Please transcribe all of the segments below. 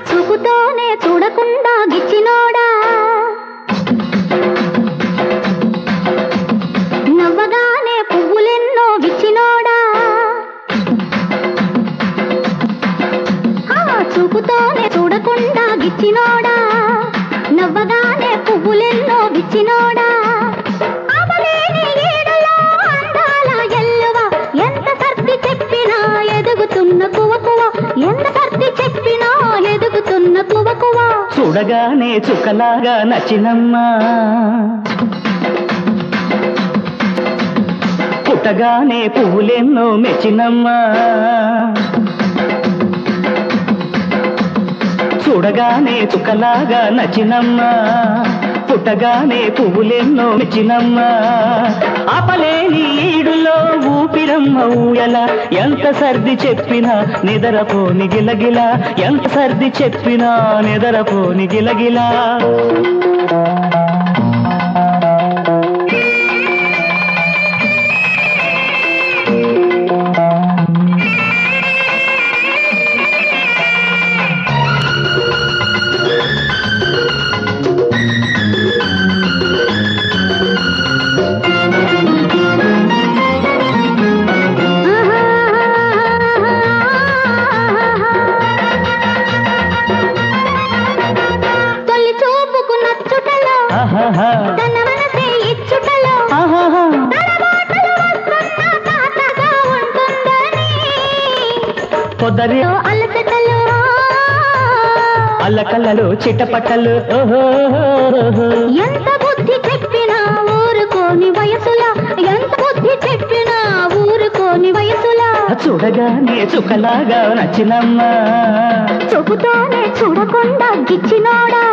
చూపుతోనే చూడకుండా గిచ్చినోడా, నవ్వగానే పువ్వులెన్నో విచ్చినోడా, అవలేని ఈడులో అందాల ఎల్లువ, ఎంత సర్ది చెప్పినా ఎదుగుతున్న కువకువ, ఎంత సర్ది చెప్పినా ఎదుగుతున్న కువకువ. చూడగానే చుక్కలాగా నచ్చినమ్మా, పుట్టగానే పువ్వులెన్నో మెచ్చినమ్మా, చూడగానే చుక్కలాగా నచ్చినమ్మా, పుట్టగానే పువ్వులెన్నో మెచ్చినమ్మా, ఆపలేని ఈడులో ఊపిరమ్మ ఊయల, ఎంత సర్ది చెప్పినా నిదరపోని గిలగిల, ఎంత సర్ది చెప్పినా నిదరపోని గిలగిల. తన మనసే ఇచ్చుటలో తాతగా ఉంటుందని, పొదరి అలసటలో అల్లకల్లలో చిట్టపట్టలు, ఎంత బుద్ధి చెప్పినా ఊరుకోని వయసులా, ఎంత బుద్ధి చెప్పినా ఊరుకోని వయసులా. చూడగానే చుక్కలాగా నచ్చినమ్మా, చూపుతోనే చూడకుండా గిచ్చినోడా.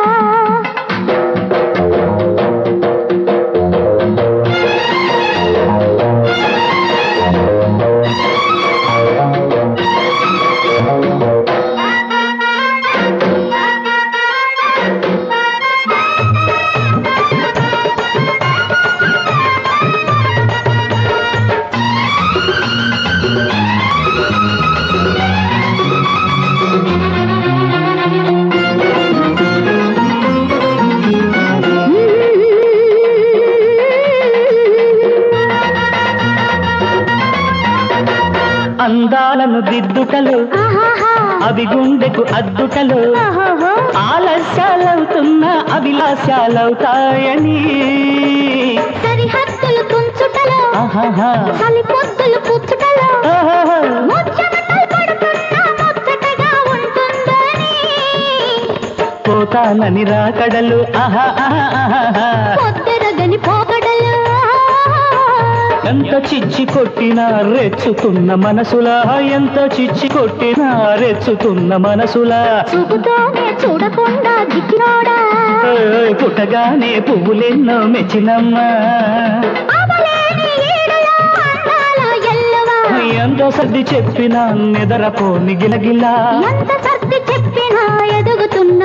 అందాలను దిద్దుటలు, అవి గుండెకు అద్దుటలు, ఆలస్యాలవుతున్న అభిలాష్యాలవుతాయని, సరిహద్దులు తుంచుటలో, చలిపొద్దులు పుచ్చుటలో, ముచ్చటలు పడుతున్న ముచ్చటగా ఉంటుందని, పోతానని రాకడలు, పొద్దెరగని పోకడలు, ఎంత చిచ్చి కొట్టినా రెచ్చుతున్న మనసులా, ఎంత చిచ్చి కొట్టినా రెచ్చుతున్న మనసులా. చూపుతోనే చూడకుండా గిచ్చినోడా, పుట్టగానే పువ్వులెన్నో మెచ్చినమ్మా, ఎంత సర్ది చెప్పినా నిదరపోని గిలగిలా, ఎంత సర్ది చెప్పినా ఎదుగుతున్న